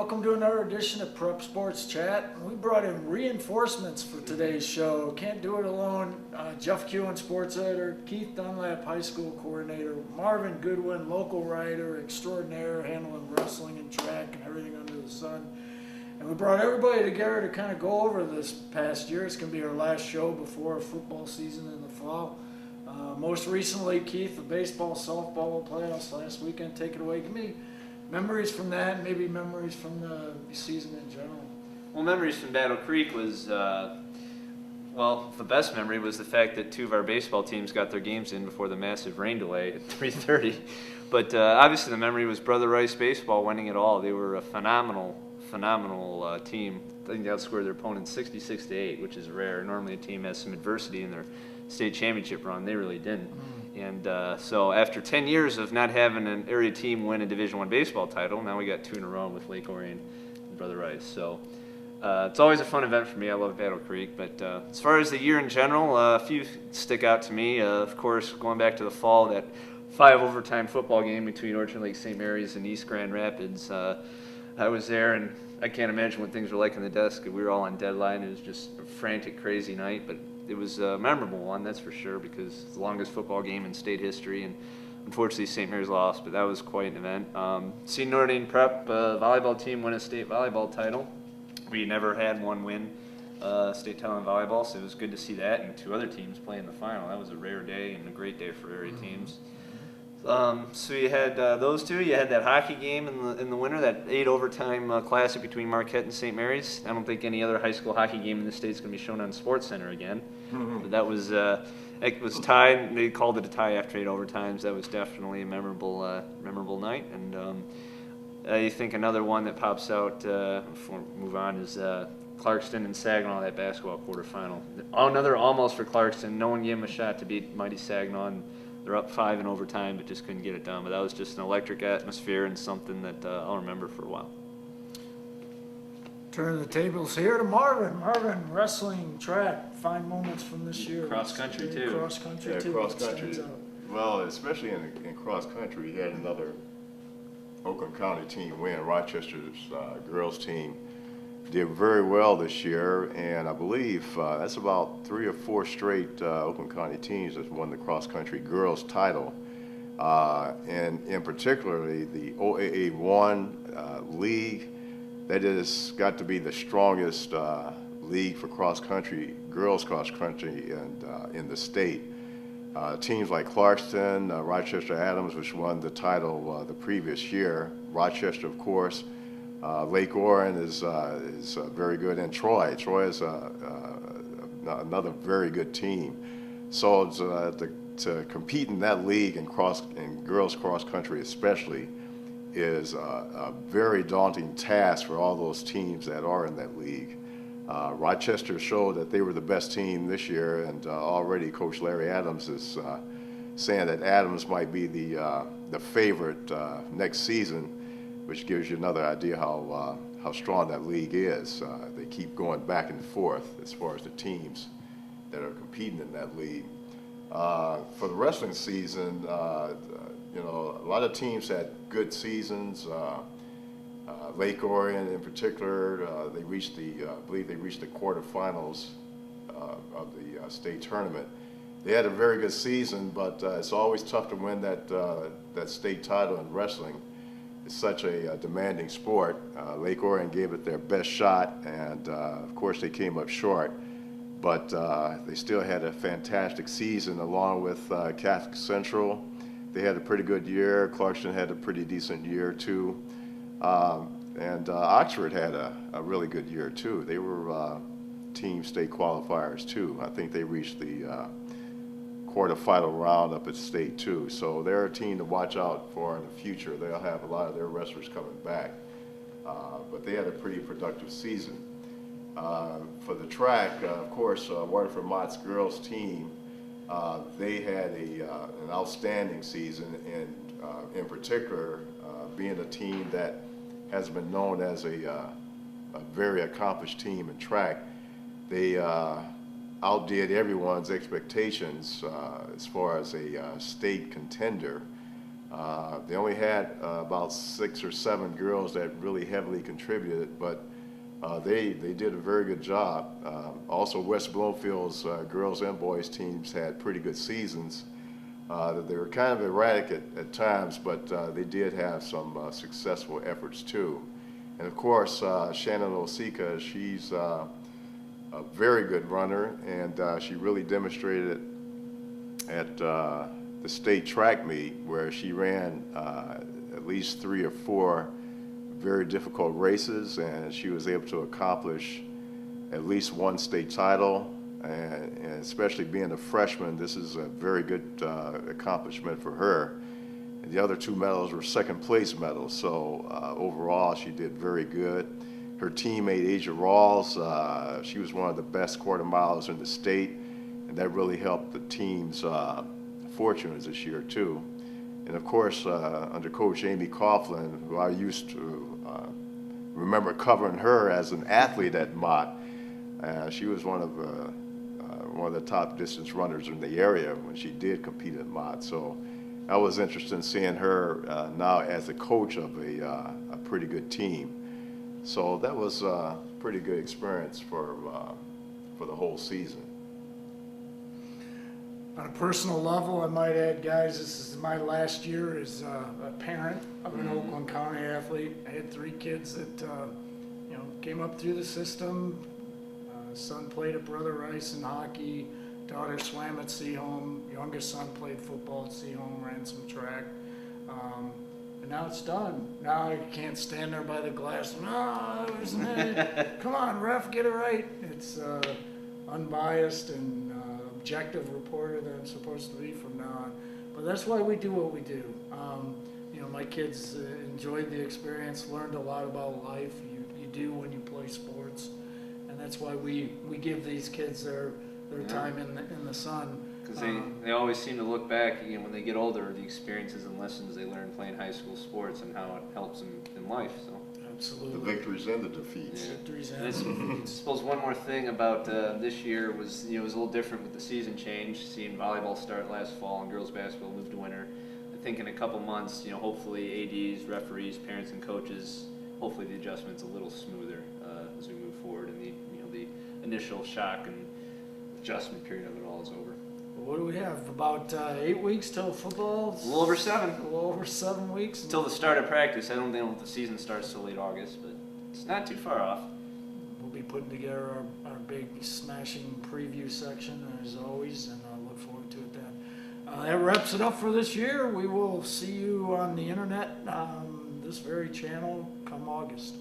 welcome to another edition of Prep Sports Chat. We brought in reinforcements for today's show. Can't do it alone. Jeff Kewen, sports editor, Keith Dunlap, high school coordinator, Marvin Goodwin, local writer extraordinaire, handling wrestling and track and everything under the sun. And we brought everybody together to kind of go over this past year. It's going to be our last show before football season in the fall. Most recently, Keith, the baseball, softball playoffs last weekend. Take it away. Give me memories from that, and maybe memories from the season in general. Well, memories from Battle Creek was, the best memory was the fact that two of our baseball teams got their games in before the massive rain delay at 3:30. But obviously the memory was Brother Rice baseball winning it all. They were a phenomenal team. I think they outscored their opponents 66-8, which is rare. Normally a team has some adversity in their state championship run. They really didn't. And so after 10 years of not having an area team win a Division I baseball title, now we got two in a row with Lake Orion and Brother Rice. So it's always a fun event for me. I love Battle Creek. But as far as the year in general, a few stick out to me. Of course, going back to the fall, that 5 overtime football game between Orchard Lake St. Mary's and East Grand Rapids. I was there, and I can't imagine what things were like in the desk. We were all on deadline. It was just a frantic, crazy night. But it was a memorable one, that's for sure, because it's the longest football game in state history, and unfortunately St. Mary's lost, but that was quite an event. Seen Notre Dame Prep volleyball team win a state volleyball title. We never had one win state title in volleyball, so it was good to see that, and 2 other teams play in the final. That was a rare day and a great day for area teams. So you had those two. You had that hockey game in the winter, that 8 overtime classic between Marquette and St. Mary's. I don't think any other high school hockey game in the state is going to be shown on Sports Center again. But that was it was tied. They called it a tie after 8 overtimes. That was definitely a memorable night. And I think another one that pops out before we move on is Clarkston and Saginaw, that basketball quarterfinal. Another almost for Clarkston. No one gave them a shot to beat mighty Saginaw. And they're up 5 in overtime, but just couldn't get it done. But that was just an electric atmosphere and something that I'll remember for a while. Turn the tables here to Marvin. Marvin, wrestling, track, fine moments from this year. Cross country too. Cross country too. Cross country. Well, especially in cross country, we had another Oakland County team win. Rochester's girls team did very well this year, and I believe that's about 3 or 4 straight Oakland County teams that won the cross-country girls title. And in particularly the OAA1 league, that has got to be the strongest league for cross-country, girls cross-country in the state. Teams like Clarkston, Rochester Adams, which won the title the previous year, Rochester, of course, Lake Orion is very good, and Troy. Troy is another very good team. So to compete in that league in girls cross country especially is a very daunting task for all those teams that are in that league. Rochester showed that they were the best team this year, and already Coach Larry Adams is saying that Adams might be the favorite next season, which gives you another idea how strong that league is. They keep going back and forth as far as the teams that are competing in that league. For the wrestling season, a lot of teams had good seasons. Lake Orion, in particular, I believe they reached the quarterfinals of the state tournament. They had a very good season, but it's always tough to win that state title in wrestling. It's such a demanding sport. Lake Orion gave it their best shot, and of course they came up short. But they still had a fantastic season, along with Catholic Central. They had a pretty good year. Clarkston had a pretty decent year too, and Oxford had a really good year too. They were team state qualifiers too. I think they reached the quarterfinal round up at state too. So they're a team to watch out for in the future. They'll have a lot of their wrestlers coming back. But they had a pretty productive season. For the track, of course, Waterford Mott's girls team, they had an outstanding season, and in particular, being a team that has been known as a very accomplished team in track, they outdid everyone's expectations as far as a state contender They only had about 6 or 7 girls that really heavily contributed, but they did a very good job. Also, West Bloomfield's girls and boys teams had pretty good seasons. They were kind of erratic at times, but they did have some successful efforts too. And of course, Shannon Osika, she's a very good runner, and she really demonstrated at the state track meet where she ran at least 3 or 4 very difficult races, and she was able to accomplish at least 1 state title. And especially being a freshman, this is a very good accomplishment for her. And the other 2 medals were second place medals, so overall she did very good. Her teammate Asia Rawls, she was one of the best quarter milers in the state, and that really helped the team's fortunes this year too. And of course, under Coach Amy Coughlin, who I used to remember covering her as an athlete at Mott, she was one of the top distance runners in the area when she did compete at Mott. So I was interested in seeing her now as a coach of a pretty good team. So that was a pretty good experience for the whole season. On a personal level, I might add, guys, this is my last year as a parent of an Oakland County athlete. I had 3 kids that came up through the system. Son played at Brother Rice in hockey. Daughter swam at Seaholm. Youngest son played football at Seaholm, ran some track. And now it's done. Now I can't stand there by the glass. No, isn't it? Come on, ref, get it right. It's unbiased and objective reporter that I'm supposed to be from now on. But that's why we do what we do. My kids enjoyed the experience, learned a lot about life. You do when you play sports. And that's why we give these kids their time in the sun. Because they always seem to look back, when they get older, the experiences and lessons they learn playing high school sports and how it helps them in life. So absolutely. The victories and the defeats. Yeah. Victories and I suppose one more thing about this year was, it was a little different with the season change, seeing volleyball start last fall and girls basketball move to winter. I think in a couple months, hopefully ADs, referees, parents, and coaches, hopefully the adjustment's a little smoother as we move forward, and the initial shock and adjustment period of it all is over. What do we have? About 8 weeks till football? A little over 7. A little over 7 weeks. Until the start of practice. I don't think the season starts till late August, but it's not too far off. We'll be putting together our big smashing preview section as always, and I look forward to it then. That wraps it up for this year. We will see you on the internet, this very channel, come August.